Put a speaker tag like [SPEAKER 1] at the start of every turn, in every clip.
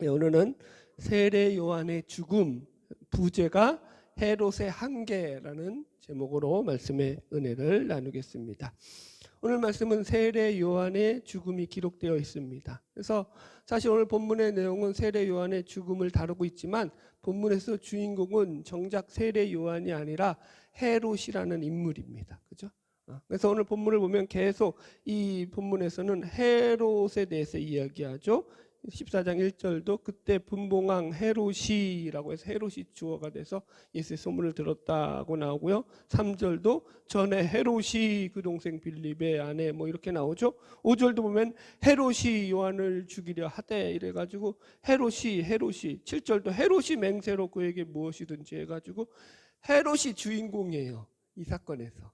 [SPEAKER 1] 오늘은 세례 요한의 죽음, 부제가 헤롯의 한계라는 제목으로 말씀의 은혜를 나누겠습니다. 오늘 말씀은 세례 요한의 죽음이 기록되어 있습니다. 그래서 사실 오늘 본문의 내용은 세례 요한의 죽음을 다루고 있지만 본문에서 주인공은 정작 세례 요한이 아니라 헤롯이라는 인물입니다. 그죠? 그래서 오늘 본문을 보면 계속 이 본문에서는 헤롯에 대해서 이야기하죠. 14장 1절도 그때 분봉왕 헤롯이라고 해서 헤롯이 주어가 돼서 예수의 소문을 들었다고 나오고요. 3절도 전에 헤롯이 그 동생 빌립의 아내 뭐 이렇게 나오죠. 5절도 보면 헤롯이 요한을 죽이려 하되 이래가지고 헤롯이 7절도 헤롯이 맹세로 그에게 무엇이든지 해가지고 헤롯이 주인공이에요. 이 사건에서.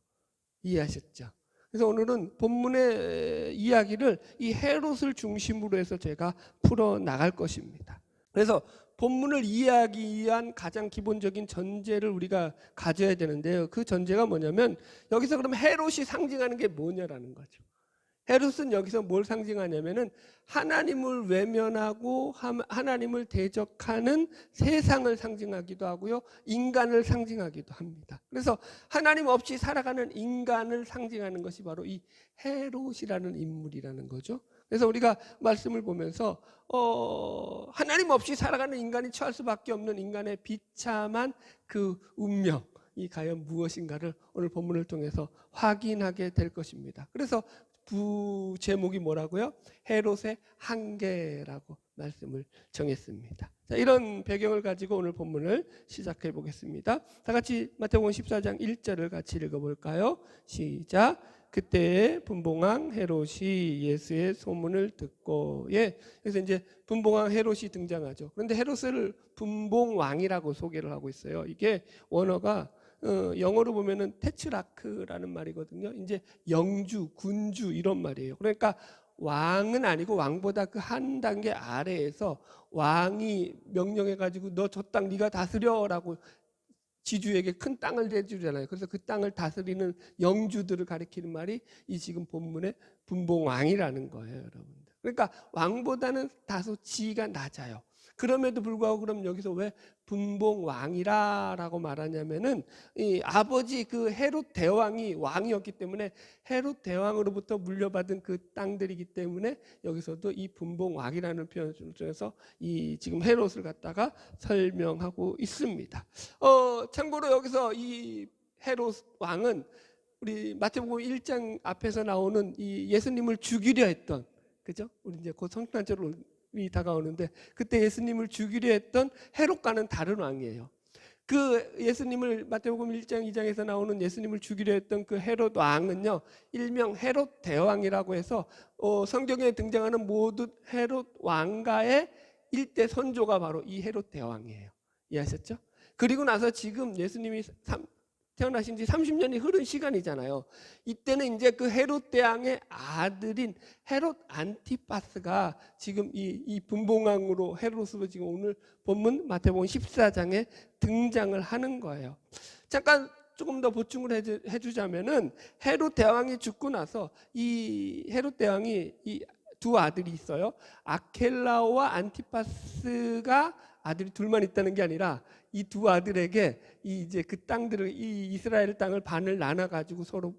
[SPEAKER 1] 이해하셨죠? 그래서 오늘은 본문의 이야기를 이 헤롯을 중심으로 해서 제가 풀어나갈 것입니다. 그래서 본문을 이해하기 위한 가장 기본적인 전제를 우리가 가져야 되는데요. 그 전제가 뭐냐면 여기서 그럼 헤롯이 상징하는 게 뭐냐라는 거죠. 헤롯은 여기서 뭘 상징하냐면은 하나님을 외면하고 하나님을 대적하는 세상을 상징하기도 하고요. 인간을 상징하기도 합니다. 그래서 하나님 없이 살아가는 인간을 상징하는 것이 바로 이 헤롯이라는 인물이라는 거죠. 그래서 우리가 말씀을 보면서 하나님 없이 살아가는 인간이 처할 수밖에 없는 인간의 비참한 그 운명, 이 과연 무엇인가를 오늘 본문을 통해서 확인하게 될 것입니다. 그래서 제목이 뭐라고요? 헤롯의 한계라고 말씀을 정했습니다. 자, 이런 배경을 가지고 오늘 본문을 시작해 보겠습니다. 다 같이 마태복음 14장 1절을 같이 읽어볼까요? 시작. 그때에 분봉왕 헤롯이 예수의 소문을 듣고, 그래서 이제 분봉왕 헤롯이 등장하죠. 그런데 헤롯을 분봉왕이라고 소개를 하고 있어요. 이게 원어가 영어로 보면은 테트라크라는 말이거든요. 이제 영주, 군주 이런 말이에요. 그러니까 왕은 아니고 왕보다 그 한 단계 아래에서 왕이 명령해가지고 너 저 땅 네가 다스려라고 지주에게 큰 땅을 내주잖아요. 그래서 그 땅을 다스리는 영주들을 가리키는 말이 이 지금 본문의 분봉왕이라는 거예요, 여러분들. 그러니까 왕보다는 다소 지위가 낮아요. 그럼에도 불구하고 그럼 여기서 왜 분봉왕이라고 말하냐면은 이 아버지 그 헤롯 대왕이 왕이었기 때문에 헤롯 대왕으로부터 물려받은 그 땅들이기 때문에 여기서도 이 분봉왕이라는 표현을 통해서 이 지금 헤롯을 갖다가 설명하고 있습니다. 참고로 여기서 이 헤롯 왕은 우리 마태복음 1장 앞에서 나오는 이 예수님을 죽이려 했던, 그죠? 우리 이제 곧 성탄절이 다가오는데 그때 예수님을 죽이려 했던 헤롯과는 다른 왕이에요. 그 예수님을 마태복음 1장 2장에서 나오는 예수님을 죽이려 했던 그 헤롯 왕은요, 일명 헤롯 대왕이라고 해서 성경에 등장하는 모든 헤롯 왕가의 일대 선조가 바로 이 헤롯 대왕이에요. 이해하셨죠? 그리고 나서 지금 예수님이 태어나신 지 30년이 흐른 시간이잖아요. 이때는 이제 그 헤롯 대왕의 아들인 헤롯 안티파스가 지금 이 분봉왕으로 헤롯으로 지금 오늘 본문 마태복음 14장에 등장을 하는 거예요. 잠깐 조금 더 보충을 해주자면은 헤롯 대왕이 죽고 나서 이 헤롯 대왕이 이 두 아들이 있어요. 아켈라오와 안티파스가 아들이 둘만 있다는 게 아니라 이 두 아들에게 이제 그 땅들을 이 이스라엘 땅을 반을 나눠 가지고 서로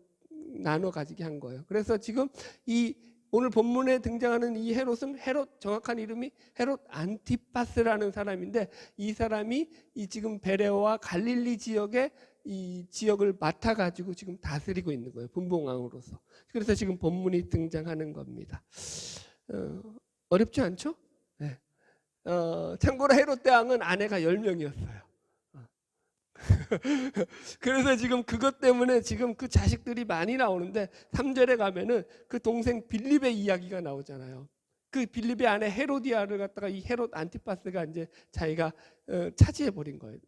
[SPEAKER 1] 나눠 가지게 한 거예요. 그래서 지금 이 오늘 본문에 등장하는 이 헤롯은 헤롯, 정확한 이름이 헤롯 안티파스라는 사람인데 이 사람이 이 지금 베레오와 갈릴리 지역의 이 지역을 맡아 가지고 지금 다스리고 있는 거예요. 분봉왕으로서. 그래서 지금 본문이 등장하는 겁니다. 어렵지 않죠? 네. 참고로 헤롯 대왕은 아내가 10명이었어요. 그래서 지금 그것 때문에 지금 그 자식들이 많이 나오는데 3절에 가면은 그 동생 빌립의 이야기가 나오잖아요. 그 빌립의 아내 헤로디아를 갖다가 이 헤롯 안티파스가 이제 자기가 차지해 버린 거예요.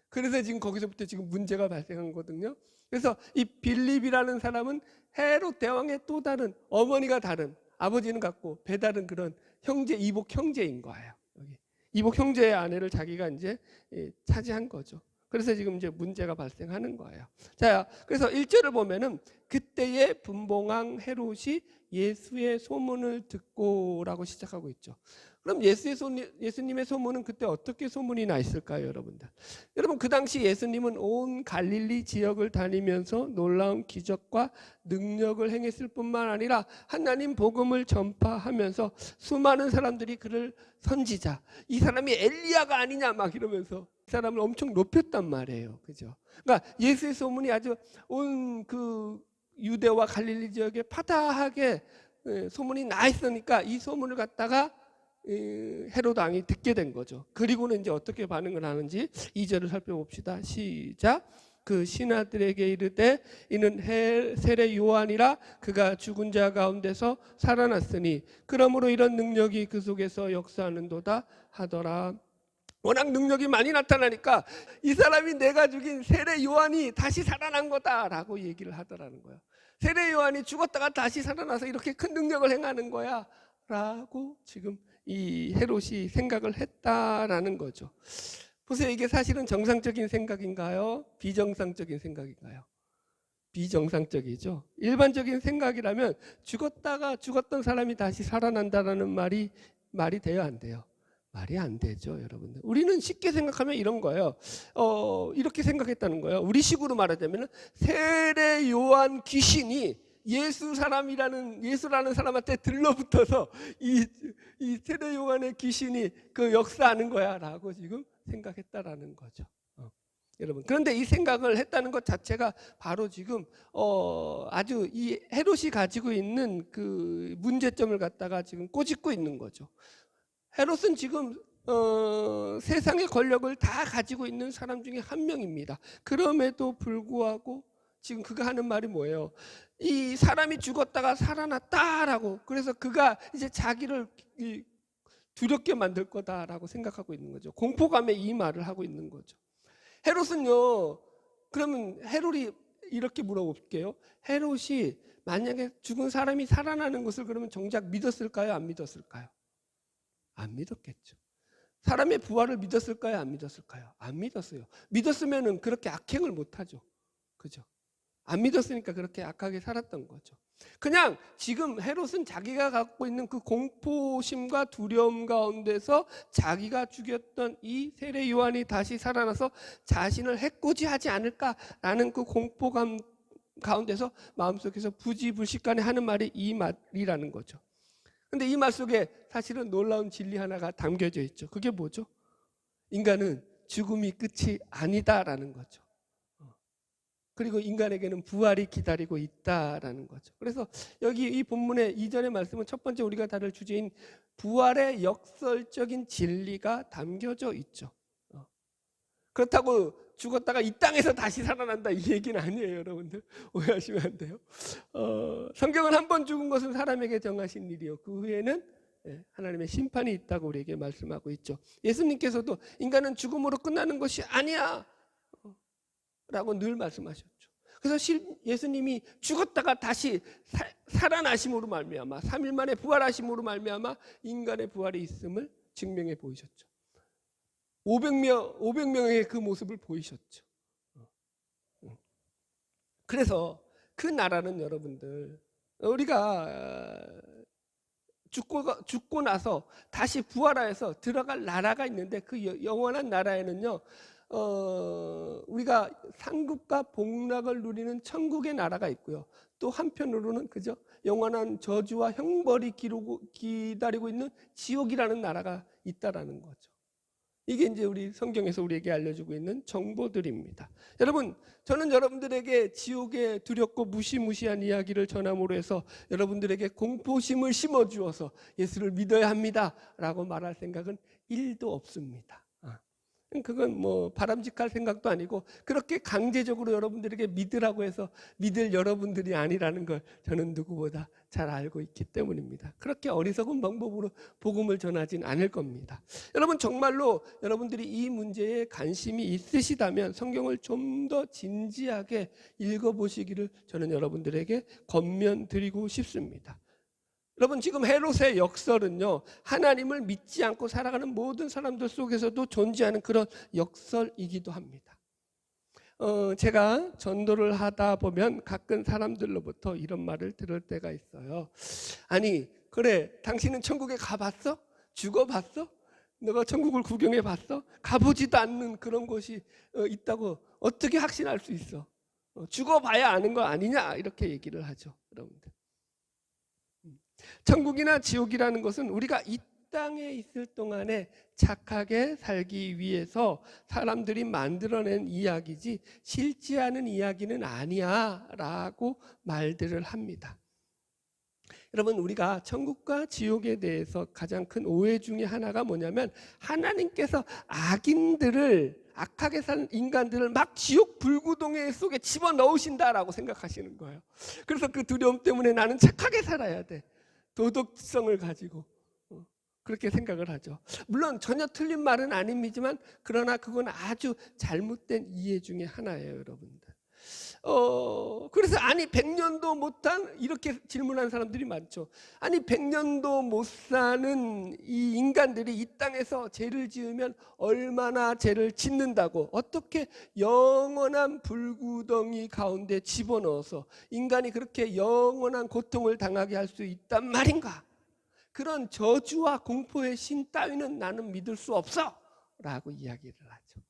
[SPEAKER 1] 그래서 지금 거기서부터 지금 문제가 발생한 거거든요. 그래서 이 빌립이라는 사람은 헤롯 대왕의 또 다른, 어머니가 다른, 아버지는 같고 배다른 그런 형제, 이복 형제인 거예요. 이복 형제의 아내를 자기가 이제 차지한 거죠. 그래서 지금 이제 문제가 발생하는 거예요. 자, 그래서 1절을 보면은 그때의 분봉왕 헤롯이 예수의 소문을 듣고라고 시작하고 있죠. 그럼 예수님의 소문은 그때 어떻게 소문이 나 있을까요, 여러분들? 여러분, 그 당시 예수님은 온 갈릴리 지역을 다니면서 놀라운 기적과 능력을 행했을 뿐만 아니라 하나님 복음을 전파하면서 수많은 사람들이 그를 선지자, 이 사람이 엘리야가 아니냐 막 이러면서 이 사람을 엄청 높였단 말이에요. 그죠? 그러니까 예수의 소문이 아주 온 그 유대와 갈릴리 지역에 파다하게 소문이 나 있으니까 이 소문을 갖다가 헤로드 왕이 듣게 된 거죠. 그리고는 이제 어떻게 반응을 하는지 2절을 살펴봅시다. 시작. 그 신하들에게 이르되 이는 세례 요한이라 그가 죽은 자 가운데서 살아났으니 그러므로 이런 능력이 그 속에서 역사하는도다 하더라. 워낙 능력이 많이 나타나니까 이 사람이 내가 죽인 세례 요한이 다시 살아난 거다라고 얘기를 하더라는 거예요. 세례 요한이 죽었다가 다시 살아나서 이렇게 큰 능력을 행하는 거야 라고 지금 이 헤롯이 생각을 했다라는 거죠. 보세요, 이게 사실은 정상적인 생각인가요? 비정상적인 생각인가요? 비정상적이죠. 일반적인 생각이라면 죽었던 사람이 다시 살아난다라는 말이 돼요, 안 돼요? 말이 안 되죠, 여러분들. 우리는 쉽게 생각하면 이런 거예요. 이렇게 생각했다는 거예요. 우리식으로 말하자면 세례 요한 귀신이 예수라는 사람한테 들러붙어서 이 세례 요한의 귀신이 그 역사하는 거야라고 지금 생각했다라는 거죠. 여러분, 그런데 이 생각을 했다는 것 자체가 바로 지금 아주 이 헤롯이 가지고 있는 그 문제점을 갖다가 지금 꼬집고 있는 거죠. 헤롯은 지금 세상의 권력을 다 가지고 있는 사람 중에 한 명입니다. 그럼에도 불구하고 지금 그가 하는 말이 뭐예요? 이 사람이 죽었다가 살아났다라고, 그래서 그가 이제 자기를 두렵게 만들 거다라고 생각하고 있는 거죠. 공포감에 이 말을 하고 있는 거죠. 헤롯은요, 그러면 헤롯이 이렇게 물어볼게요. 헤롯이 만약에 죽은 사람이 살아나는 것을 그러면 정작 믿었을까요? 안 믿었을까요? 안 믿었겠죠. 사람의 부활을 믿었을까요? 안 믿었을까요? 안 믿었어요. 믿었으면 그렇게 악행을 못하죠. 그죠? 안 믿었으니까 그렇게 악하게 살았던 거죠. 그냥 지금 헤롯은 자기가 갖고 있는 그 공포심과 두려움 가운데서 자기가 죽였던 이 세례 요한이 다시 살아나서 자신을 해코지하지 않을까라는 그 공포감 가운데서 마음속에서 부지불식간에 하는 말이 이 말이라는 거죠. 근데 이 말 속에 사실은 놀라운 진리 하나가 담겨져 있죠. 그게 뭐죠? 인간은 죽음이 끝이 아니다라는 거죠. 그리고 인간에게는 부활이 기다리고 있다라는 거죠. 그래서 여기 이 본문의 이전의 말씀은 첫 번째 우리가 다룰 주제인 부활의 역설적인 진리가 담겨져 있죠. 그렇다고 죽었다가 이 땅에서 다시 살아난다 이 얘기는 아니에요, 여러분들. 오해하시면 안 돼요. 성경은 한 번 죽은 것은 사람에게 정하신 일이요, 그 후에는 하나님의 심판이 있다고 우리에게 말씀하고 있죠. 예수님께서도 인간은 죽음으로 끝나는 것이 아니야 라고 늘 말씀하셨죠. 그래서 예수님이 죽었다가 다시 살아나심으로 말미암아 3일 만에 부활하심으로 말미암아 인간의 부활이 있음을 증명해 보이셨죠. 500명의 그 모습을 보이셨죠. 그래서 그 나라는 여러분들, 우리가 죽고 나서 다시 부활하여서 들어갈 나라가 있는데 그 영원한 나라에는요, 우리가 상급과 복락을 누리는 천국의 나라가 있고요, 또 한편으로는 그죠, 영원한 저주와 형벌이 기다리고 있는 지옥이라는 나라가 있다라는 거죠. 이게 이제 우리 성경에서 우리에게 알려주고 있는 정보들입니다. 여러분, 저는 여러분들에게 지옥의 두렵고 무시무시한 이야기를 전함으로 해서 여러분들에게 공포심을 심어주어서 예수를 믿어야 합니다 라고 말할 생각은 1도 없습니다. 그건 뭐 바람직할 생각도 아니고 그렇게 강제적으로 여러분들에게 믿으라고 해서 믿을 여러분들이 아니라는 걸 저는 누구보다 잘 알고 있기 때문입니다. 그렇게 어리석은 방법으로 복음을 전하진 않을 겁니다. 여러분, 정말로 여러분들이 이 문제에 관심이 있으시다면 성경을 좀 더 진지하게 읽어보시기를 저는 여러분들에게 권면드리고 싶습니다. 여러분, 지금 헤롯의 역설은요, 하나님을 믿지 않고 살아가는 모든 사람들 속에서도 존재하는 그런 역설이기도 합니다. 제가 전도를 하다 보면 가끔 사람들로부터 이런 말을 들을 때가 있어요. 아니, 그래, 당신은 천국에 가봤어? 죽어봤어? 너가 천국을 구경해 봤어? 가보지도 않는 그런 곳이 있다고 어떻게 확신할 수 있어? 죽어봐야 아는 거 아니냐? 이렇게 얘기를 하죠, 여러분들. 천국이나 지옥이라는 것은 우리가 이 땅에 있을 동안에 착하게 살기 위해서 사람들이 만들어낸 이야기지 실제 하는 이야기는 아니야 라고 말들을 합니다. 여러분, 우리가 천국과 지옥에 대해서 가장 큰 오해 중에 하나가 뭐냐면 하나님께서 악하게 사는 인간들을 막 지옥 불구덩이 속에 집어넣으신다라고 생각하시는 거예요. 그래서 그 두려움 때문에 나는 착하게 살아야 돼, 도덕성을 가지고 그렇게 생각을 하죠. 물론 전혀 틀린 말은 아닙니다만 그러나 그건 아주 잘못된 이해 중에 하나예요, 여러분들. 그래서 아니 100년도 못한, 이렇게 질문한 사람들이 많죠. 아니 100년도 못 사는 이 인간들이 이 땅에서 죄를 지으면 얼마나 죄를 짓는다고 어떻게 영원한 불구덩이 가운데 집어넣어서 인간이 그렇게 영원한 고통을 당하게 할 수 있단 말인가? 그런 저주와 공포의 신 따위는 나는 믿을 수 없어 라고 이야기를 하죠.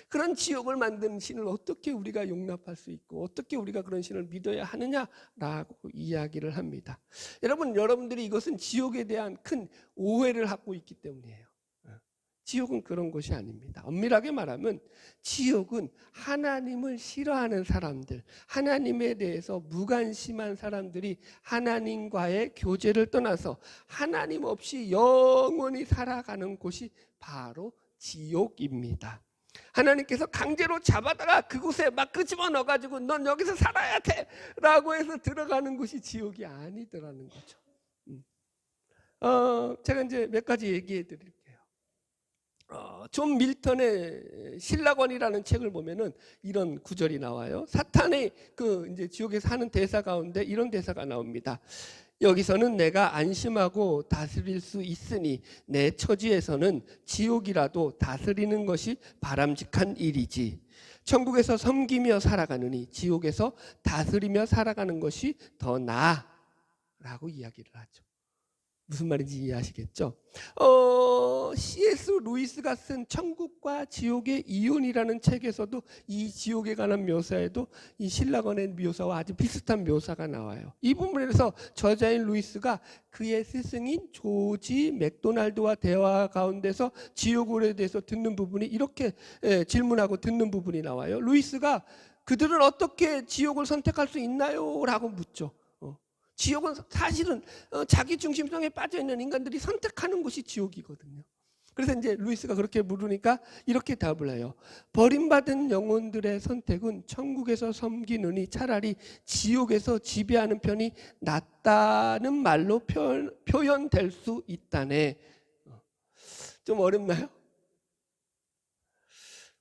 [SPEAKER 1] 그런 지옥을 만든 신을 어떻게 우리가 용납할 수 있고 어떻게 우리가 그런 신을 믿어야 하느냐라고 이야기를 합니다. 여러분들이 이것은 지옥에 대한 큰 오해를 갖고 있기 때문이에요. 지옥은 그런 곳이 아닙니다. 엄밀하게 말하면 지옥은 하나님을 싫어하는 사람들, 하나님에 대해서 무관심한 사람들이 하나님과의 교제를 떠나서 하나님 없이 영원히 살아가는 곳이 바로 지옥입니다. 하나님께서 강제로 잡아다가 그곳에 막 끄집어 넣어가지고 넌 여기서 살아야 돼 라고 해서 들어가는 곳이 지옥이 아니더라는 거죠. 제가 이제 몇 가지 얘기해 드릴게요. 존 밀턴의 신라권이라는 책을 보면은 이런 구절이 나와요. 사탄의 이제 지옥에서 하는 대사 가운데 이런 대사가 나옵니다. 여기서는 내가 안심하고 다스릴 수 있으니 내 처지에서는 지옥이라도 다스리는 것이 바람직한 일이지. 천국에서 섬기며 살아가느니 지옥에서 다스리며 살아가는 것이 더 나아 라고 이야기를 하죠. 무슨 말인지 이해하시겠죠? C.S. 루이스가 쓴 천국과 지옥의 이혼이라는 책에서도 이 지옥에 관한 묘사에도 이 신라권의 묘사와 아주 비슷한 묘사가 나와요. 이 부분에서 저자인 루이스가 그의 스승인 조지 맥도날드와 대화 가운데서 지옥에 대해서 듣는 부분이 이렇게 질문하고 듣는 부분이 나와요. 루이스가 그들은 어떻게 지옥을 선택할 수 있나요? 라고 묻죠. 지옥은 사실은 자기 중심성에 빠져있는 인간들이 선택하는 곳이 지옥이거든요. 그래서 이제 루이스가 그렇게 물으니까 이렇게 답을 해요. 버림받은 영혼들의 선택은 천국에서 섬기느니 차라리 지옥에서 지배하는 편이 낫다는 말로 표현될 수 있다네. 좀 어렵나요?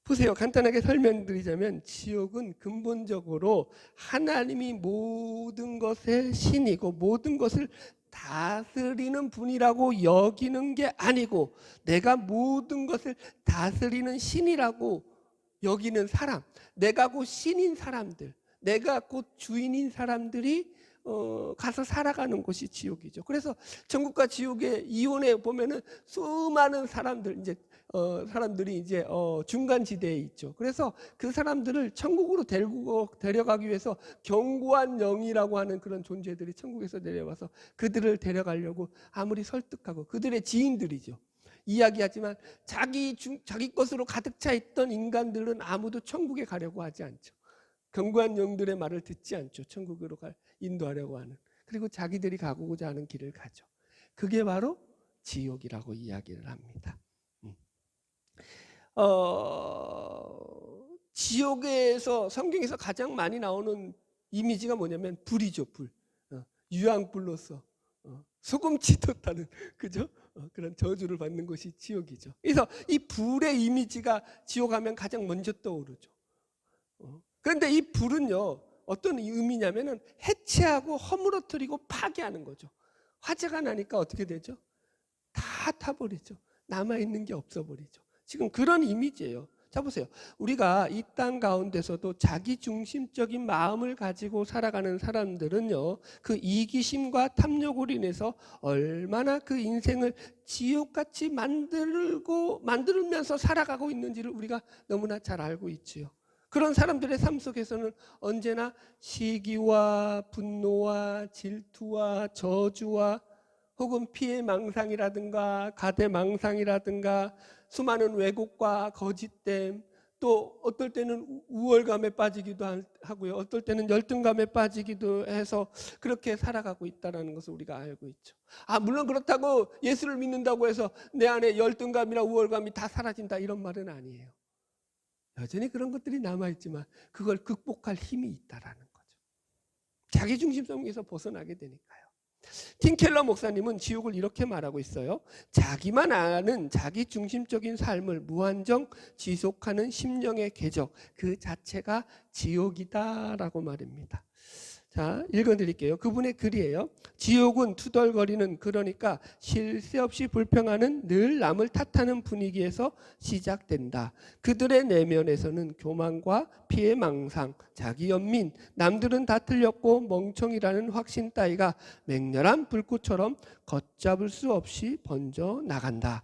[SPEAKER 1] 보세요. 간단하게 설명드리자면 지옥은 근본적으로 하나님이 모든 것의 신이고 모든 것을 다스리는 분이라고 여기는 게 아니고 내가 모든 것을 다스리는 신이라고 여기는 사람, 내가 곧 신인 사람들, 내가 곧 주인인 사람들이 가서 살아가는 곳이 지옥이죠. 그래서 천국과 지옥의 이혼에 보면은 수많은 사람들 사람들이 이제 중간 지대에 있죠. 그래서 그 사람들을 천국으로 데려가기 위해서 견고한 영이라고 하는 그런 존재들이 천국에서 내려와서 그들을 데려가려고 아무리 설득하고 그들의 지인들이죠. 이야기하지만 자기 것으로 가득 차 있던 인간들은 아무도 천국에 가려고 하지 않죠. 견고한 영들의 말을 듣지 않죠. 천국으로 인도하려고 하는. 그리고 자기들이 가고자 하는 길을 가죠. 그게 바로 지옥이라고 이야기를 합니다. 지옥에서 성경에서 가장 많이 나오는 이미지가 뭐냐면 불이죠. 불. 유황불로서 소금 치솟다는 그죠? 그런 저주를 받는 것이 지옥이죠. 그래서 이 불의 이미지가 지옥 하면 가장 먼저 떠오르죠. 그런데 이 불은요 어떤 의미냐면은 해체하고 허물어뜨리고 파괴하는 거죠. 화재가 나니까 어떻게 되죠? 다 타버리죠. 남아있는 게 없어버리죠. 지금 그런 이미지예요. 자 보세요. 우리가 이 땅 가운데서도 자기 중심적인 마음을 가지고 살아가는 사람들은요, 그 이기심과 탐욕으로 인해서 얼마나 그 인생을 지옥같이 만들면서 살아가고 있는지를 우리가 너무나 잘 알고 있지요. 그런 사람들의 삶 속에서는 언제나 시기와 분노와 질투와 저주와 혹은 피해망상이라든가 가대망상이라든가 수많은 왜곡과 거짓됨, 또 어떨 때는 우월감에 빠지기도 하고요, 어떨 때는 열등감에 빠지기도 해서 그렇게 살아가고 있다는 것을 우리가 알고 있죠. 물론 그렇다고 예수를 믿는다고 해서 내 안에 열등감이나 우월감이 다 사라진다, 이런 말은 아니에요. 여전히 그런 것들이 남아있지만 그걸 극복할 힘이 있다라는 거죠. 자기중심성에서 벗어나게 되니까요. 팀 켈러 목사님은 지옥을 이렇게 말하고 있어요. 자기만 아는 자기중심적인 삶을 무한정 지속하는 심령의 궤적, 그 자체가 지옥이다라고 말입니다. 자, 읽어드릴게요. 그분의 글이에요. 지옥은 투덜거리는, 그러니까 쉴 새 없이 불평하는, 늘 남을 탓하는 분위기에서 시작된다. 그들의 내면에서는 교만과 피해망상, 자기연민, 남들은 다 틀렸고 멍청이라는 확신 따위가 맹렬한 불꽃처럼 걷잡을 수 없이 번져 나간다.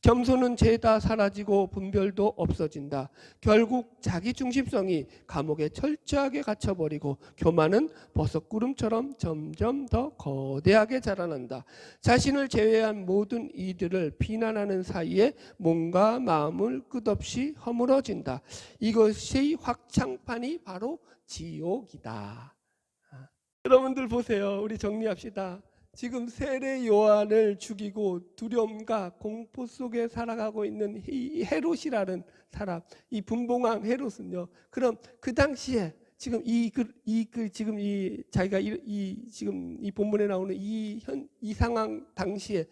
[SPEAKER 1] 겸손은 죄다 사라지고 분별도 없어진다. 결국 자기중심성이 감옥에 철저하게 갇혀버리고 교만은 버섯구름처럼 점점 더 거대하게 자라난다. 자신을 제외한 모든 이들을 비난하는 사이에 몸과 마음을 끝없이 허물어진다. 이것이 확장판이 바로 지옥이다. 여러분들 보세요. 우리 정리합시다. 지금 세례 요한을 죽이고 두려움과 공포 속에 살아가고 있는 이 헤롯이라는 사람, 이 분봉왕 헤롯은요, 그럼 그 당시에 지금 자기가 지금 이 본문에 나오는 이 상황 당시에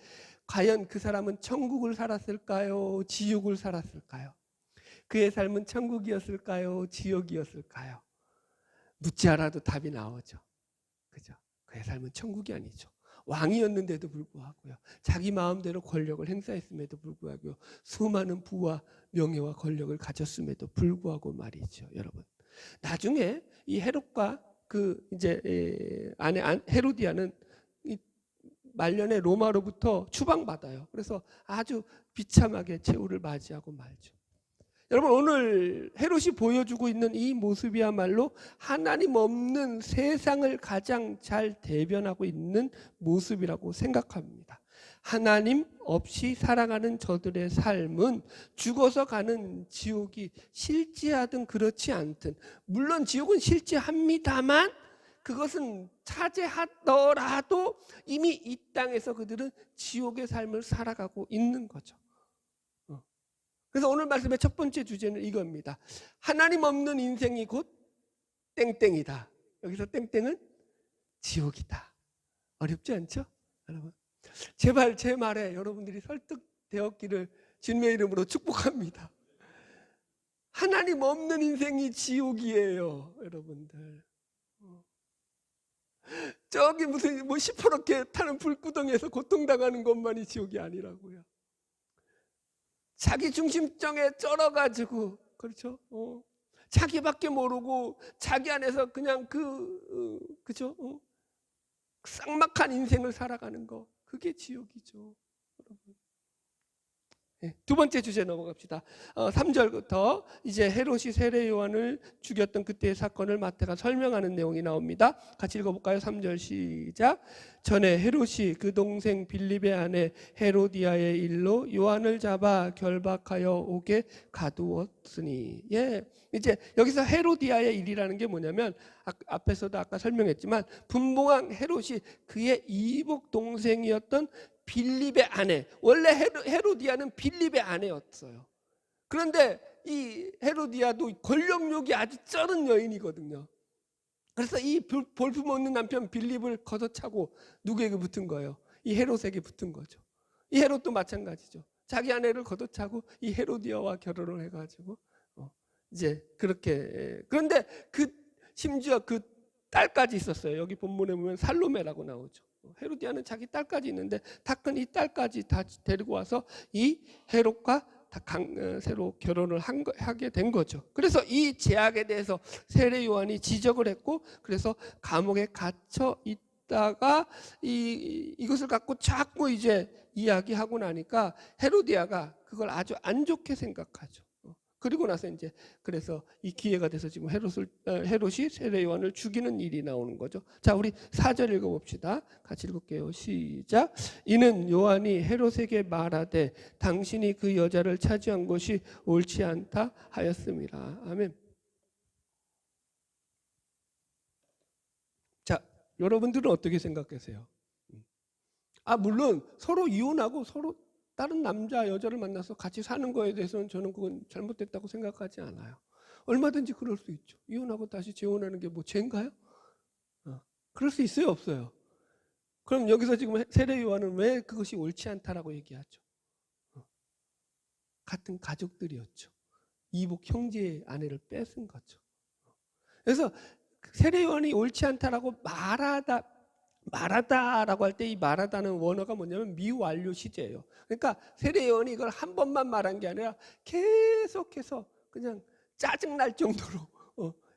[SPEAKER 1] 과연 그 사람은 천국을 살았을까요? 지옥을 살았을까요? 그의 삶은 천국이었을까요? 지옥이었을까요? 묻지 않아도 답이 나오죠. 그죠? 그의 삶은 천국이 아니죠. 왕이었는데도 불구하고요, 자기 마음대로 권력을 행사했음에도 불구하고요, 수많은 부와 명예와 권력을 가졌음에도 불구하고 말이죠. 여러분, 나중에 이 헤롯과 그 이제 아내 헤로디아는 이 말년에 로마로부터 추방받아요. 그래서 아주 비참하게 최후를 맞이하고 말죠. 여러분, 오늘 헤롯이 보여주고 있는 이 모습이야말로 하나님 없는 세상을 가장 잘 대변하고 있는 모습이라고 생각합니다. 하나님 없이 살아가는 저들의 삶은 죽어서 가는 지옥이 실제하든 그렇지 않든, 물론 지옥은 실제합니다만 그것은 차지하더라도 이미 이 땅에서 그들은 지옥의 삶을 살아가고 있는 거죠. 그래서 오늘 말씀의 첫 번째 주제는 이겁니다. 하나님 없는 인생이 곧 땡땡이다. 여기서 땡땡은 지옥이다. 어렵지 않죠? 여러분, 제발 제 말에 여러분들이 설득되었기를 주님의 이름으로 축복합니다. 하나님 없는 인생이 지옥이에요, 여러분들. 저기 무슨 시퍼렇게 타는 불구덩이에서 고통당하는 것만이 지옥이 아니라고요. 자기 중심성에 쩔어가지고, 그렇죠? 자기밖에 모르고 자기 안에서 그냥 그죠? 쌍막한 인생을 살아가는 거, 그게 지옥이죠, 여러분. 네, 두 번째 주제 넘어갑시다. 3절부터 이제 헤롯이 세례 요한을 죽였던 그때의 사건을 마태가 설명하는 내용이 나옵니다. 같이 읽어볼까요? 3절 시작. 전에 헤롯이 그 동생 빌립의 아내 헤로디아의 일로 요한을 잡아 결박하여 옥에 가두었으니. 예, 이제 여기서 헤로디아의 일이라는 게 뭐냐면, 앞에서도 아까 설명했지만 분봉왕 헤롯이 그의 이복 동생이었던 빌립의 아내, 원래 헤로디아는 빌립의 아내였어요. 그런데 이 헤로디아도 권력욕이 아주 쩔은 여인이거든요. 그래서 이 볼품없는 남편 빌립을 걷어차고 누구에게 붙은 거예요? 이 헤롯에게 붙은 거죠. 이 헤롯도 마찬가지죠. 자기 아내를 걷어차고 이 헤로디아와 결혼을 해가지고 이제 그렇게. 그런데 심지어 그 딸까지 있었어요. 여기 본문에 보면 살로메라고 나오죠. 헤로디아는 자기 딸까지 있는데 다 큰 이 딸까지 다 데리고 와서 이 헤롯과 새로 결혼을 하게 된 거죠. 그래서 이 제약에 대해서 세례 요한이 지적을 했고, 그래서 감옥에 갇혀 있다가 이것을 갖고 자꾸 이제 이야기하고 나니까 헤로디아가 그걸 아주 안 좋게 생각하죠. 그리고 나서 이제 그래서 이 기회가 돼서 지금 헤롯이 세례 요한을 죽이는 일이 나오는 거죠. 자, 우리 4절 읽어봅시다. 같이 읽을게요. 시작. 이는 요한이 헤롯에게 말하되 당신이 그 여자를 차지한 것이 옳지 않다 하였습니다. 아멘. 자, 여러분들은 어떻게 생각하세요? 물론 서로 이혼하고 서로 다른 남자 여자를 만나서 같이 사는 거에 대해서는 저는 그건 잘못됐다고 생각하지 않아요. 얼마든지 그럴 수 있죠. 이혼하고 다시 재혼하는 게 뭐 죄인가요? 그럴 수 있어요, 없어요? 그럼 여기서 지금 세례 요한은 왜 그것이 옳지 않다라고 얘기하죠? 같은 가족들이었죠. 이복 형제의 아내를 뺏은 거죠. 그래서 세례 요한이 옳지 않다라고 말하다라고 할 때 이 말하다는 원어가 뭐냐면 미완료 시제예요. 그러니까 세례 요한이 이걸 한 번만 말한 게 아니라 계속해서 그냥 짜증날 정도로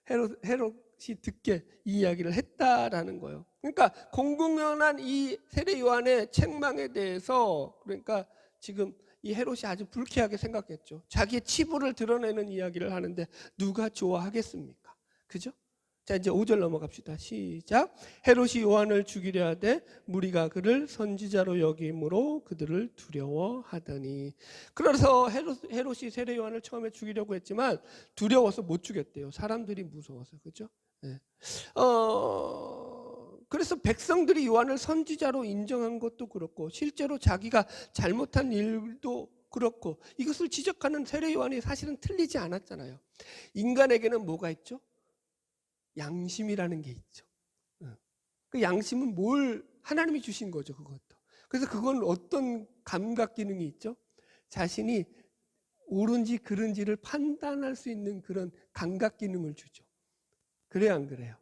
[SPEAKER 1] 헤롯이 듣게 이 이야기를 했다라는 거예요. 그러니까 공공연한 이 세례 요한의 책망에 대해서, 그러니까 지금 이 헤롯이 아주 불쾌하게 생각했죠. 자기의 치부를 드러내는 이야기를 하는데 누가 좋아하겠습니까? 그죠? 자, 이제 5절 넘어갑시다. 시작. 헤롯이 요한을 죽이려 하되 무리가 그를 선지자로 여김으로 그들을 두려워하더니. 그래서 헤롯이 세례 요한을 처음에 죽이려고 했지만 두려워서 못 죽였대요. 사람들이 무서워서. 그죠? 네. 그래서 백성들이 요한을 선지자로 인정한 것도 그렇고, 실제로 자기가 잘못한 일도 그렇고, 이것을 지적하는 세례 요한이 사실은 틀리지 않았잖아요. 인간에게는 뭐가 있죠? 양심이라는 게 있죠. 그 양심은 하나님이 주신 거죠, 그것도. 그래서 그건 어떤 감각 기능이 있죠? 자신이 옳은지 그른지를 판단할 수 있는 그런 감각 기능을 주죠. 그래요, 안 그래요?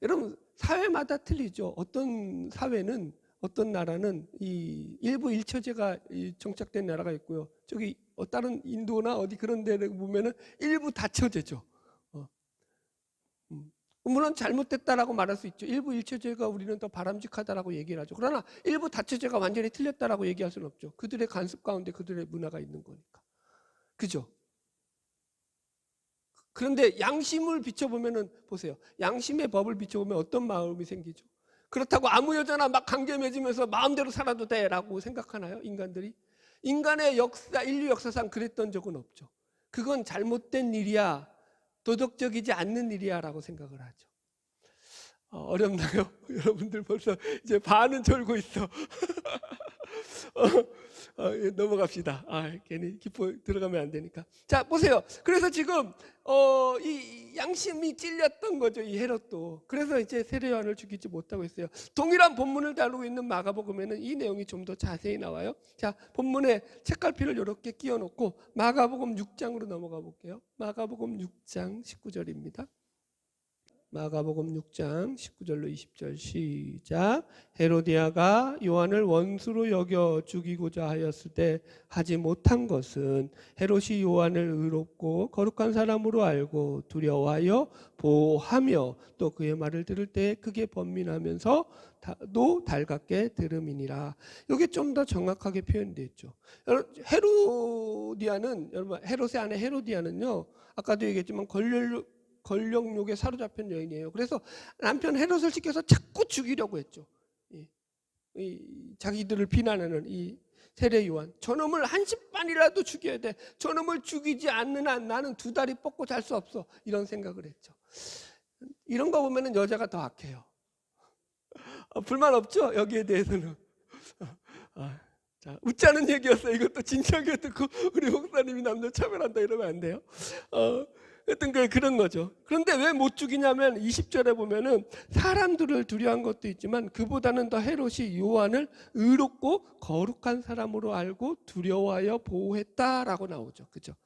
[SPEAKER 1] 여러분, 사회마다 틀리죠. 어떤 사회는, 어떤 나라는 이 일부 일처제가 정착된 나라가 있고요. 저기 다른 인도나 어디 그런 데를 보면은 일부 다처제죠. 물론 잘못됐다라고 말할 수 있죠. 일부 일처제가 우리는 더 바람직하다라고 얘기를 하죠. 그러나 일부 다처제가 완전히 틀렸다라고 얘기할 수는 없죠. 그들의 관습 가운데 그들의 문화가 있는 거니까. 그죠? 그런데 양심을 비춰보면은, 보세요. 양심의 법을 비춰보면 어떤 마음이 생기죠? 그렇다고 아무 여자나 막 관계 맺으면서 마음대로 살아도 돼라고 생각하나요? 인간들이? 인간의 역사, 인류 역사상 그랬던 적은 없죠. 그건 잘못된 일이야, 도덕적이지 않는 일이야 라고 생각을 하죠. 어렵나요? 여러분들 벌써 이제 반은 졸고 있어. 넘어갑시다. 괜히 기뻐 들어가면 안 되니까. 자, 보세요. 그래서 지금 이 양심이 찔렸던 거죠, 이 헤롯도. 그래서 이제 세례 요한을 죽이지 못하고 있어요. 동일한 본문을 다루고 있는 마가복음에는 이 내용이 좀 더 자세히 나와요. 자, 본문에 책갈피를 이렇게 끼워놓고 마가복음 6장으로 넘어가 볼게요. 마가복음 6장 19절입니다. 마가복음 6장 19절로 20절 시작. 헤로디아가 요한을 원수로 여겨 죽이고자 하였을 때 하지 못한 것은 헤롯이 요한을 의롭고 거룩한 사람으로 알고 두려워하여 보호하며 또 그의 말을 들을 때 크게 번민하면서도 달갑게 들음이니라. 이게 좀 더 정확하게 표현되어 있죠. 헤로디아는, 여러분, 헤롯의 아내 헤로디아는요, 아까도 얘기했지만 권력욕에 사로잡힌 여인이에요. 그래서 남편 헤롯을 시켜서 자꾸 죽이려고 했죠. 자기들을 비난하는 이 세례 요한, 저놈을 한시반이라도 죽여야 돼, 저놈을 죽이지 않는 한 나는 두 다리 뻗고 잘 수 없어, 이런 생각을 했죠. 이런 거 보면은 여자가 더 악해요. 불만 없죠? 여기에 대해서는. 자, 웃자는 얘기였어요. 이것도 진지하게 듣고 우리 목사님이 남녀 차별한다 이러면 안 돼요. 하여튼 그런 거죠. 그런데 왜 못 죽이냐면 20절에 보면은 사람들을 두려워한 것도 있지만 그보다는 더 헤롯이 요한을 의롭고 거룩한 사람으로 알고 두려워하여 보호했다라고 나오죠. 그죠?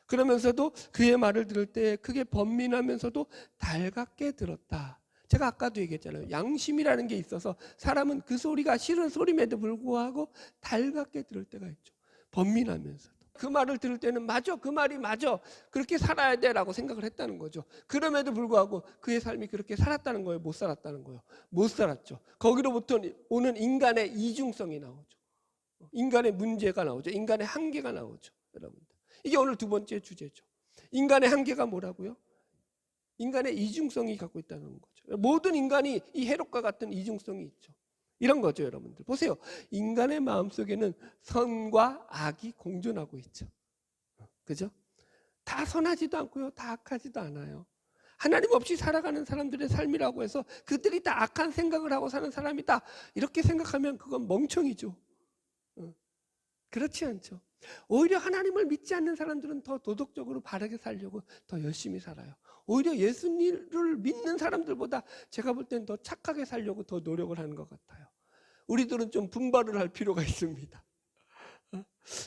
[SPEAKER 1] 그러면서도 그의 말을 들을 때 크게 번민하면서도 달갑게 들었다. 제가 아까도 얘기했잖아요. 양심이라는 게 있어서 사람은 그 소리가 싫은 소림에도 불구하고 달갑게 들을 때가 있죠. 번민하면서도. 그 말을 들을 때는 맞아, 그 말이 맞아, 그렇게 살아야 돼라고 생각을 했다는 거죠. 그럼에도 불구하고 그의 삶이 그렇게 살았다는 거예요? 못 살았다는 거예요? 못 살았죠. 거기로부터 오는 인간의 이중성이 나오죠. 인간의 문제가 나오죠. 인간의 한계가 나오죠. 여러분들, 이게 오늘 두 번째 주제죠. 인간의 한계가 뭐라고요? 인간의 이중성이 갖고 있다는 거죠. 모든 인간이 이 해롭과 같은 이중성이 있죠. 이런 거죠. 여러분들 보세요. 인간의 마음속에는 선과 악이 공존하고 있죠. 그죠? 다 선하지도 않고요, 다 악하지도 않아요. 하나님 없이 살아가는 사람들의 삶이라고 해서 그들이 다 악한 생각을 하고 사는 사람이다, 이렇게 생각하면 그건 멍청이죠. 그렇지 않죠. 오히려 하나님을 믿지 않는 사람들은 더 도덕적으로 바르게 살려고 더 열심히 살아요. 오히려 예수님을 믿는 사람들보다 제가 볼 땐 더 착하게 살려고 더 노력을 하는 것 같아요. 우리들은 좀 분발을 할 필요가 있습니다.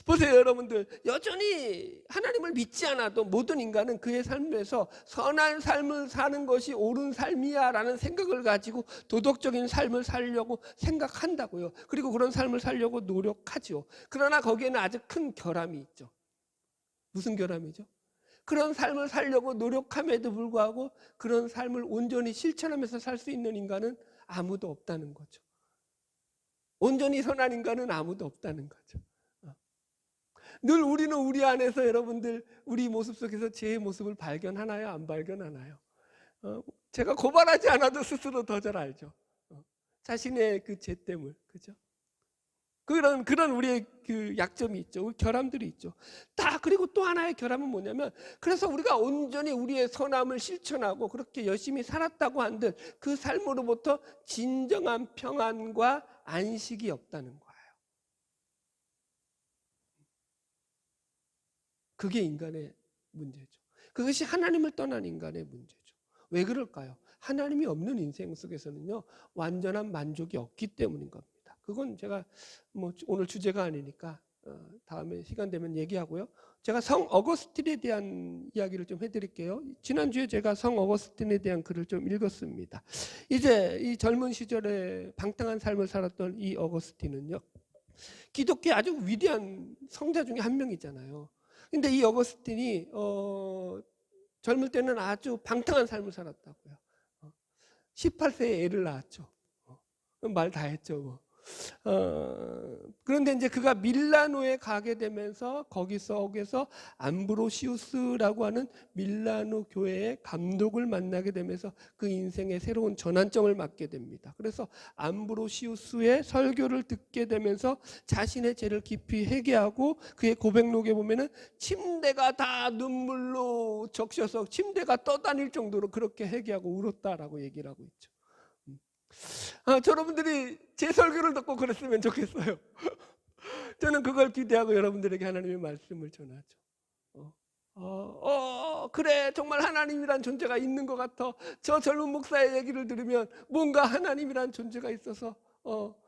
[SPEAKER 1] 보세요, 여러분들, 여전히 하나님을 믿지 않아도 모든 인간은 그의 삶에서 선한 삶을 사는 것이 옳은 삶이야 라는 생각을 가지고 도덕적인 삶을 살려고 생각한다고요. 그리고 그런 삶을 살려고 노력하죠. 그러나 거기에는 아주 큰 결함이 있죠. 무슨 결함이죠? 그런 삶을 살려고 노력함에도 불구하고 그런 삶을 온전히 실천하면서 살 수 있는 인간은 아무도 없다는 거죠. 온전히 선한 인간은 아무도 없다는 거죠. 늘 우리는 우리 안에서, 여러분들, 우리 모습 속에서 제 모습을 발견하나요? 안 발견하나요? 제가 고발하지 않아도 스스로 더 잘 알죠. 자신의 그 죄됨을, 그죠? 그런 우리의 그 약점이 있죠. 결함들이 있죠. 그리고 또 하나의 결함은 뭐냐면, 그래서 우리가 온전히 우리의 선함을 실천하고 그렇게 열심히 살았다고 한들 그 삶으로부터 진정한 평안과 안식이 없다는 거예요. 그게 인간의 문제죠. 그것이 하나님을 떠난 인간의 문제죠. 왜 그럴까요? 하나님이 없는 인생 속에서는요, 완전한 만족이 없기 때문인 겁니다. 그건 제가 오늘 주제가 아니니까 다음에 시간 되면 얘기하고요. 제가 성 어거스틴에 대한 이야기를 좀 해드릴게요. 지난주에 제가 성 어거스틴에 대한 글을 좀 읽었습니다. 이제 이 젊은 시절에 방탕한 삶을 살았던 이 어거스틴은요, 기독교의 아주 위대한 성자 중에 한 명이잖아요. 근데 이 어거스틴이 젊을 때는 아주 방탕한 삶을 살았다고요. 18세에 애를 낳았죠. 말 다 했죠. 뭐. 그런데 이제 그가 밀라노에 가게 되면서 거기서 암브로시우스라고 하는 밀라노 교회의 감독을 만나게 되면서 그 인생의 새로운 전환점을 맞게 됩니다. 그래서 암브로시우스의 설교를 듣게 되면서 자신의 죄를 깊이 회개하고 그의 고백록에 보면은 침대가 다 눈물로 적셔서 침대가 떠다닐 정도로 그렇게 회개하고 울었다라고 얘기를 하고 있죠. 여러분들이 제 설교를 듣고 그랬으면 좋겠어요. 저는 그걸 기대하고 여러분들에게 하나님의 말씀을 전하죠. 그래, 정말 하나님이란 존재가 있는 것 같아. 저 젊은 목사의 얘기를 들으면 뭔가 하나님이란 존재가 있어서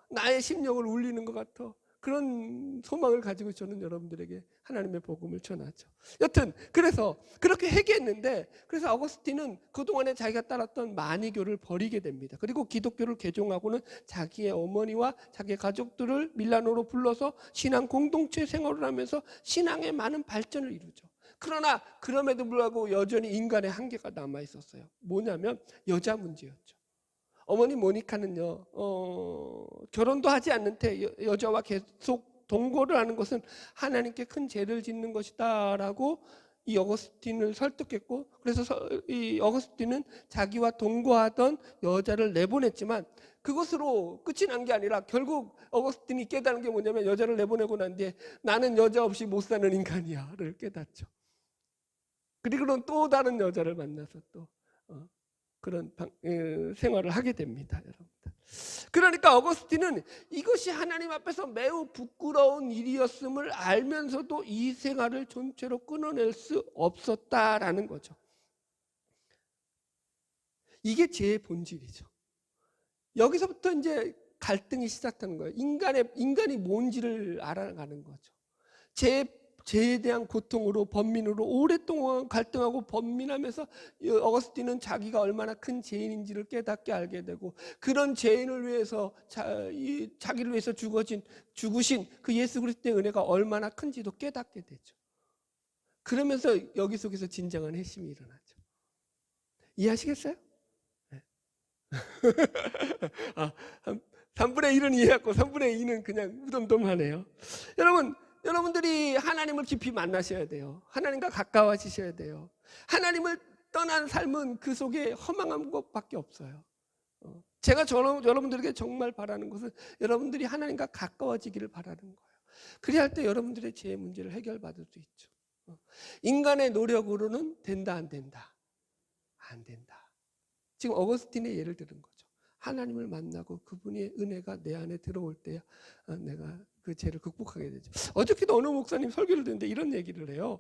[SPEAKER 1] 나의 심령을 울리는 것 같아. 그런 소망을 가지고 저는 여러분들에게 하나님의 복음을 전하죠. 여튼 그래서 그렇게 회개했는데, 그래서 어거스틴은 그동안에 자기가 따랐던 마니교를 버리게 됩니다. 그리고 기독교를 개종하고는 자기의 어머니와 자기의 가족들을 밀라노로 불러서 신앙 공동체 생활을 하면서 신앙의 많은 발전을 이루죠. 그러나 그럼에도 불구하고 여전히 인간의 한계가 남아 있었어요. 뭐냐면 여자 문제였죠. 어머니 모니카는요, 결혼도 하지 않는 채 여자와 계속 동거를 하는 것은 하나님께 큰 죄를 짓는 것이다 라고 이 어거스틴을 설득했고, 그래서 이 어거스틴은 자기와 동거하던 여자를 내보냈지만 그것으로 끝이 난 게 아니라 결국 어거스틴이 깨달은 게 뭐냐면, 여자를 내보내고 난 뒤에 나는 여자 없이 못 사는 인간이야를 깨닫죠. 그리고는 또 다른 여자를 만나서 또 그런 생활을 하게 됩니다, 여러분들. 그러니까 어거스틴은 이것이 하나님 앞에서 매우 부끄러운 일이었음을 알면서도 이 생활을 전체로 끊어낼 수 없었다라는 거죠. 이게 죄의 본질이죠. 여기서부터 이제 갈등이 시작하는 거예요. 인간이 뭔지를 알아가는 거죠. 죄에 대한 고통으로 번민으로 오랫동안 갈등하고 번민하면서 어거스틴은 자기가 얼마나 큰 죄인인지를 깨닫게 알게 되고, 그런 죄인을 위해서 자기를 위해서 죽으신 그 예수 그리스도의 은혜가 얼마나 큰지도 깨닫게 되죠. 그러면서 여기 속에서 진정한 회심이 일어나죠. 이해하시겠어요? 네. 3분의 1은 이해하고 3분의 2는 그냥 무덤덤하네요. 여러분들이 하나님을 깊이 만나셔야 돼요. 하나님과 가까워지셔야 돼요. 하나님을 떠난 삶은 그 속에 허망한 것밖에 없어요. 제가 여러분들에게 정말 바라는 것은 여러분들이 하나님과 가까워지기를 바라는 거예요. 그래야 할 때 여러분들의 죄의 문제를 해결받을 수 있죠. 인간의 노력으로는 된다, 안 된다? 안 된다. 지금 어거스틴의 예를 들은 거죠. 하나님을 만나고 그분의 은혜가 내 안에 들어올 때야 내가 그 죄를 극복하게 되죠. 어저께도 어느 목사님 설교를 듣는데 이런 얘기를 해요.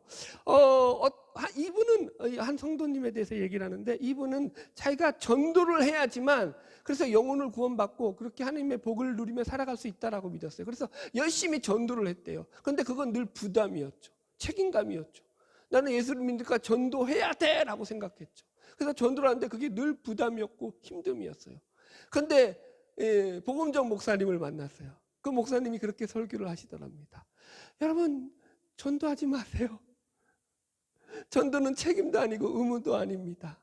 [SPEAKER 1] 이분은 한 성도님에 대해서 얘기를 하는데, 이분은 자기가 전도를 해야지만 그래서 영혼을 구원받고 그렇게 하나님의 복을 누리며 살아갈 수 있다라고 믿었어요. 그래서 열심히 전도를 했대요. 그런데 그건 늘 부담이었죠. 책임감이었죠. 나는 예수를 믿으니까 전도해야 돼 라고 생각했죠. 그래서 전도를 하는데 그게 늘 부담이었고 힘듦이었어요. 그런데 복음적 목사님을 만났어요. 그 목사님이 그렇게 설교를 하시더랍니다. 여러분, 전도하지 마세요. 전도는 책임도 아니고 의무도 아닙니다.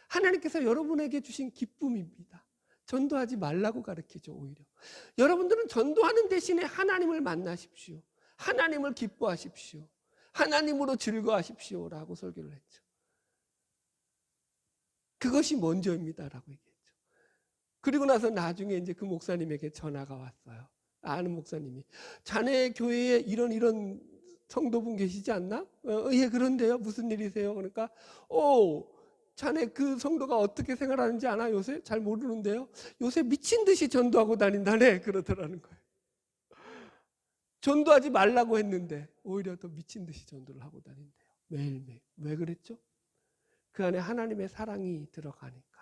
[SPEAKER 1] 하나님께서 여러분에게 주신 기쁨입니다. 전도하지 말라고 가르치죠. 오히려 여러분들은 전도하는 대신에 하나님을 만나십시오. 하나님을 기뻐하십시오. 하나님으로 즐거워하십시오 라고 설교를 했죠. 그것이 먼저입니다라고 얘기했죠. 그리고 나서 나중에 이제 그 목사님에게 전화가 왔어요. 아는 목사님이, 자네 교회에 이런 성도분 계시지 않나? 예, 그런데요. 무슨 일이세요? 그러니까 자네 그 성도가 어떻게 생활하는지 아나? 요새 잘 모르는데요. 요새 미친 듯이 전도하고 다닌다네. 그러더라는 거예요. 전도하지 말라고 했는데 오히려 더 미친 듯이 전도를 하고 다닌대요. 매일매일. 왜 그랬죠? 그 안에 하나님의 사랑이 들어가니까.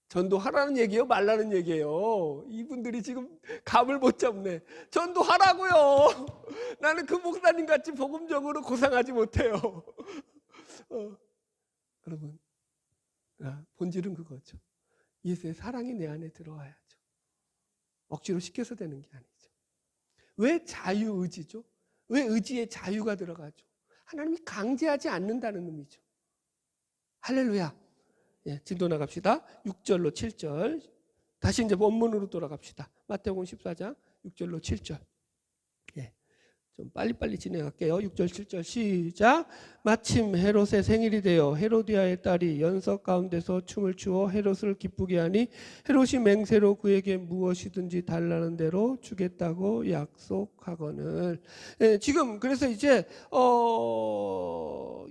[SPEAKER 1] 전도하라는 얘기예요? 말라는 얘기예요? 이분들이 지금 감을 못 잡네. 전도하라고요. 나는 그 목사님 같이 복음적으로 고상하지 못해요. 여러분, 본질은 그거죠. 예수의 사랑이 내 안에 들어와야죠. 억지로 시켜서 되는 게 아니죠. 왜 자유의지죠? 왜 의지에 자유가 들어가죠? 하나님이 강제하지 않는다는 의미죠. 할렐루야. 예, 진도 나갑시다. 6절로 7절. 다시 이제 원문으로 돌아갑시다. 마태복음 14장 6절로 7절. 예, 좀 빨리빨리 진행할게요. 6절 7절 시작. 마침 헤롯의 생일이 되어 헤로디아의 딸이 연석 가운데서 춤을 추어 헤롯을 기쁘게 하니 헤롯이 맹세로 그에게 무엇이든지 달라는 대로 주겠다고 약속하거늘. 예, 지금 그래서 이제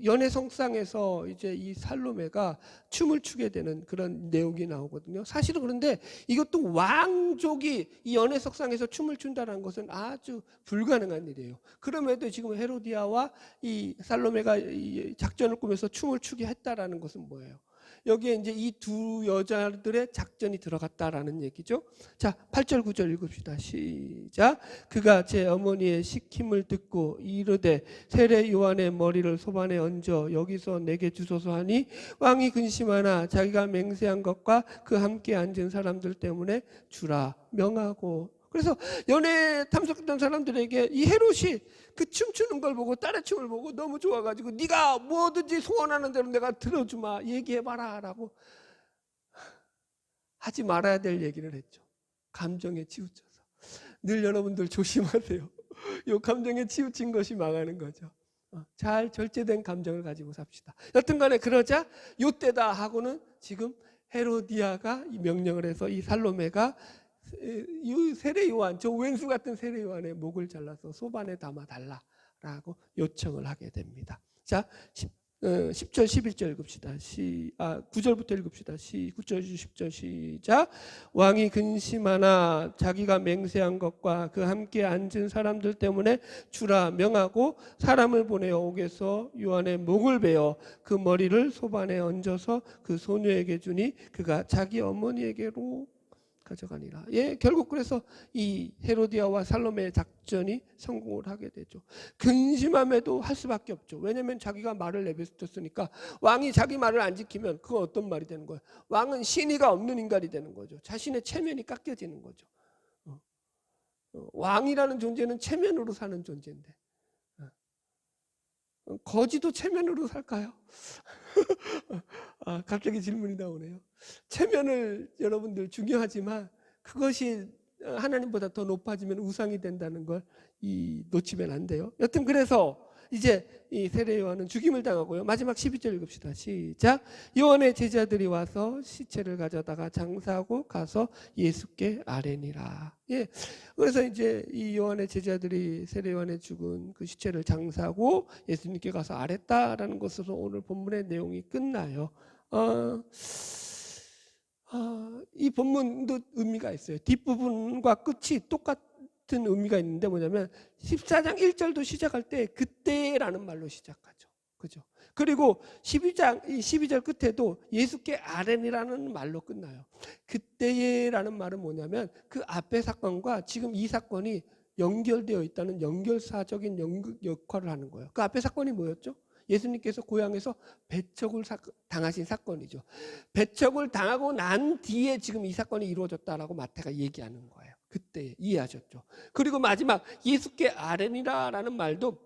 [SPEAKER 1] 연회성상에서 이제 이 살로메가 춤을 추게 되는 그런 내용이 나오거든요. 사실은 그런데 이것도 왕족이 이 연회석상에서 춤을 춘다는 것은 아주 불가능한 일이에요. 그럼에도 지금 헤로디아와 이 살로메가 이 작전을 꾸며서 춤을 추게 했다라는 것은 뭐예요? 여기에 이제 이 두 여자들의 작전이 들어갔다라는 얘기죠. 자, 8절 9절 읽읍시다. 시작. 그가 제 어머니의 시킴을 듣고 이르되 세례 요한의 머리를 소반에 얹어 여기서 내게 주소서 하니 왕이 근심하나 자기가 맹세한 것과 그 함께 앉은 사람들 때문에 주라 명하고. 그래서 연애 탐색했던 사람들에게 이 헤롯이 그 춤추는 걸 보고, 딸의 춤을 보고 너무 좋아가지고 네가 뭐든지 소원하는 대로 내가 들어주마, 얘기해봐라 라고 하지 말아야 될 얘기를 했죠. 감정에 치우쳐서. 늘 여러분들 조심하세요. 이 감정에 치우친 것이 망하는 거죠. 잘 절제된 감정을 가지고 삽시다. 여튼 간에 그러자 요때다 하고는 지금 헤로디아가 이 명령을 해서 이 살로메가 이 세례 요한, 저 왼수 같은 세례 요한의 목을 잘라서 소반에 담아 달라라고 요청을 하게 됩니다. 자, 10절 11절 읽읍시다. 9절부터 읽읍시다. 9절 10절 시작. 왕이 근심하나 자기가 맹세한 것과 그 함께 앉은 사람들 때문에 주라 명하고 사람을 보내어 옥에서 요한의 목을 베어 그 머리를 소반에 얹어서 그 소녀에게 주니 그가 자기 어머니에게로 가져가니라. 예, 결국 그래서 이 헤로디아와 살로메의 작전이 성공을 하게 되죠. 근심함에도 할 수밖에 없죠. 왜냐하면 자기가 말을 내뱉었으니까 왕이 자기 말을 안 지키면 그건 어떤 말이 되는 거예요? 왕은 신의가 없는 인간이 되는 거죠. 자신의 체면이 깎여지는 거죠. 왕이라는 존재는 체면으로 사는 존재인데 거지도 체면으로 살까요? 갑자기 질문이 나오네요. 체면을 여러분들 중요하지만 그것이 하나님보다 더 높아지면 우상이 된다는 걸 놓치면 안 돼요. 여튼 그래서 이제 이 세례 요한은 죽임을 당하고요. 마지막 12절 읽읍시다. 시작. 요한의 제자들이 와서 시체를 가져다가 장사하고 가서 예수께 아뢰니라. 예. 그래서 이제 이 요한의 제자들이 세례 요한의 죽은 그 시체를 장사하고 예수님께 가서 아뢰다라는 것으로 오늘 본문의 내용이 끝나요. 이 본문도 의미가 있어요. 뒷부분과 끝이 똑같은 의미가 있는데 뭐냐면 14장 1절도 시작할 때 그때라는 말로 시작하죠. 그죠? 그리고 12절 끝에도 예수께 아뢰니라는 말로 끝나요. 그때라는 말은 뭐냐면 그 앞의 사건과 지금 이 사건이 연결되어 있다는 연결사적인 역할을 하는 거예요. 그 앞의 사건이 뭐였죠? 예수님께서 고향에서 배척을 당하신 사건이죠. 배척을 당하고 난 뒤에 지금 이 사건이 이루어졌다라고 마태가 얘기하는 거예요. 그때 이해하셨죠? 그리고 마지막 예수께 아뢰니라라는 말도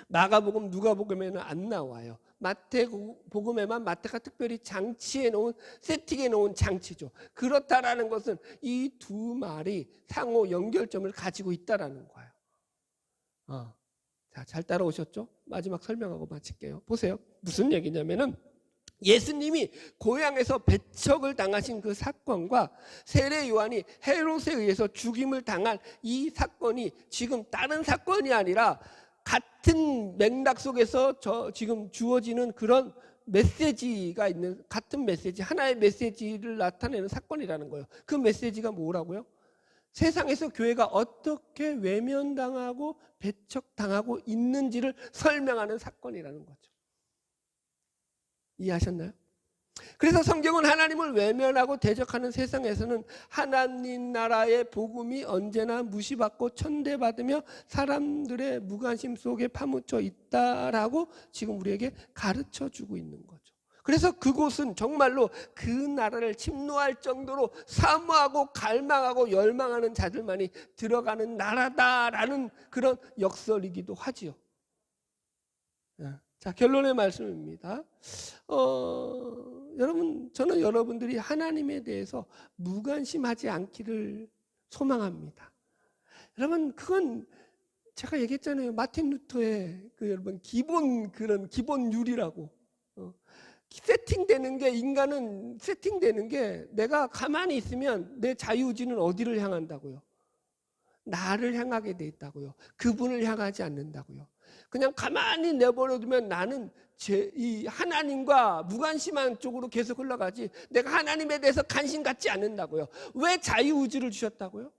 [SPEAKER 1] 마가복음, 누가복음에는 안 나와요. 마태복음에만 마태가 특별히 장치해 놓은, 세팅해 놓은 장치죠. 그렇다라는 것은 이 두 말이 상호 연결점을 가지고 있다라는 거예요. 자, 잘 따라오셨죠? 마지막 설명하고 마칠게요. 보세요. 무슨 얘기냐면은 예수님이 고향에서 배척을 당하신 그 사건과 세례 요한이 헤롯에 의해서 죽임을 당할 이 사건이 지금 다른 사건이 아니라 같은 맥락 속에서 지금 주어지는 그런 메시지가 있는, 같은 메시지, 하나의 메시지를 나타내는 사건이라는 거예요. 그 메시지가 뭐라고요? 세상에서 교회가 어떻게 외면당하고 배척당하고 있는지를 설명하는 사건이라는 거죠. 이해하셨나요? 그래서 성경은 하나님을 외면하고 대적하는 세상에서는 하나님 나라의 복음이 언제나 무시받고 천대받으며 사람들의 무관심 속에 파묻혀 있다라고 지금 우리에게 가르쳐주고 있는 거죠. 그래서 그곳은 정말로 그 나라를 침노할 정도로 사모하고 갈망하고 열망하는 자들만이 들어가는 나라다라는 그런 역설이기도 하지요. 자, 결론의 말씀입니다. 여러분, 저는 여러분들이 하나님에 대해서 무관심하지 않기를 소망합니다. 여러분, 그건 제가 얘기했잖아요. 마틴 루터의 여러분 기본 윤리라고. 세팅되는 게, 인간은 세팅되는 게 내가 가만히 있으면 내 자유의지는 어디를 향한다고요? 나를 향하게 돼 있다고요. 그분을 향하지 않는다고요. 그냥 가만히 내버려두면 나는 이 하나님과 무관심한 쪽으로 계속 흘러가지 내가 하나님에 대해서 관심 갖지 않는다고요. 왜 자유의지를 주셨다고요?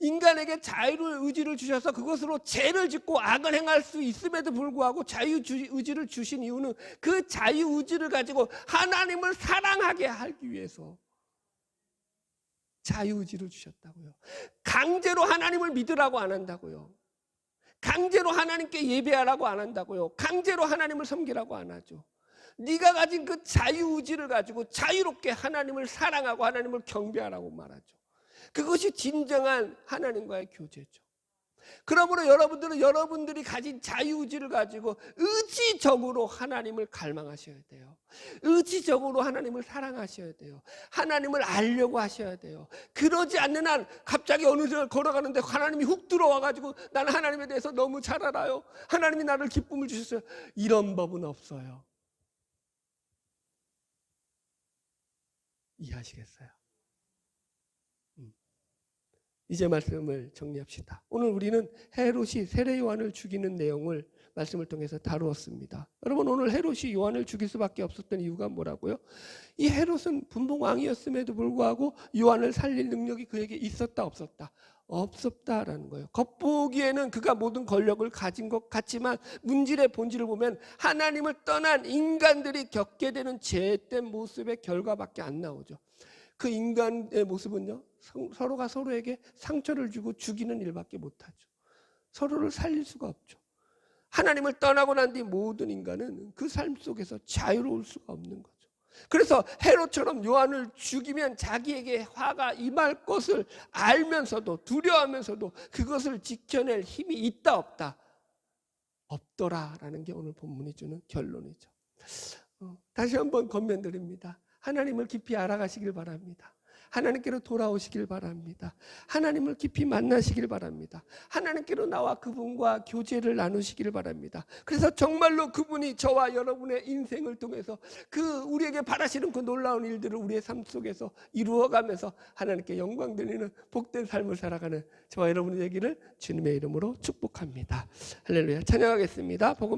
[SPEAKER 1] 인간에게 자유의지를 주셔서 그것으로 죄를 짓고 악을 행할 수 있음에도 불구하고 자유의지를 주신 이유는 그 자유의지를 가지고 하나님을 사랑하게 하기 위해서 자유의지를 주셨다고요. 강제로 하나님을 믿으라고 안 한다고요. 강제로 하나님께 예배하라고 안 한다고요. 강제로 하나님을 섬기라고 안 하죠. 네가 가진 그 자유의지를 가지고 자유롭게 하나님을 사랑하고 하나님을 경배하라고 말하죠. 그것이 진정한 하나님과의 교제죠. 그러므로 여러분들은 여러분들이 가진 자유의지를 가지고 의지적으로 하나님을 갈망하셔야 돼요. 의지적으로 하나님을 사랑하셔야 돼요. 하나님을 알려고 하셔야 돼요. 그러지 않는 한 갑자기 어느 날 걸어가는데 하나님이 훅 들어와가지고 나는 하나님에 대해서 너무 잘 알아요. 하나님이 나를 기쁨을 주셨어요. 이런 법은 없어요. 이해하시겠어요? 이제 말씀을 정리합시다. 오늘 우리는 헤롯이 세례 요한을 죽이는 내용을 말씀을 통해서 다루었습니다. 여러분, 오늘 헤롯이 요한을 죽일 수밖에 없었던 이유가 뭐라고요? 이 헤롯은 분봉 왕이었음에도 불구하고 요한을 살릴 능력이 그에게 있었다 없었다? 없었다라는 거예요. 겉보기에는 그가 모든 권력을 가진 것 같지만 문질의 본질을 보면 하나님을 떠난 인간들이 겪게 되는 죄된 모습의 결과밖에 안 나오죠. 그 인간의 모습은요, 서로가 서로에게 상처를 주고 죽이는 일밖에 못하죠. 서로를 살릴 수가 없죠. 하나님을 떠나고 난 뒤 모든 인간은 그 삶 속에서 자유로울 수가 없는 거죠. 그래서 헤롯처럼 요한을 죽이면 자기에게 화가 임할 것을 알면서도, 두려워하면서도 그것을 지켜낼 힘이 있다 없다? 없더라라는 게 오늘 본문이 주는 결론이죠. 다시 한번 권면드립니다. 하나님을 깊이 알아가시길 바랍니다. 하나님께로 돌아오시길 바랍니다. 하나님을 깊이 만나시길 바랍니다. 하나님께로 나와 그분과 교제를 나누시길 바랍니다. 그래서 정말로 그분이 저와 여러분의 인생을 통해서 그 우리에게 바라시는 그 놀라운 일들을 우리의 삶 속에서 이루어가면서 하나님께 영광 돌리는 복된 삶을 살아가는 저와 여러분의 되기를 주님의 이름으로 축복합니다. 할렐루야. 찬양하겠습니다. 복음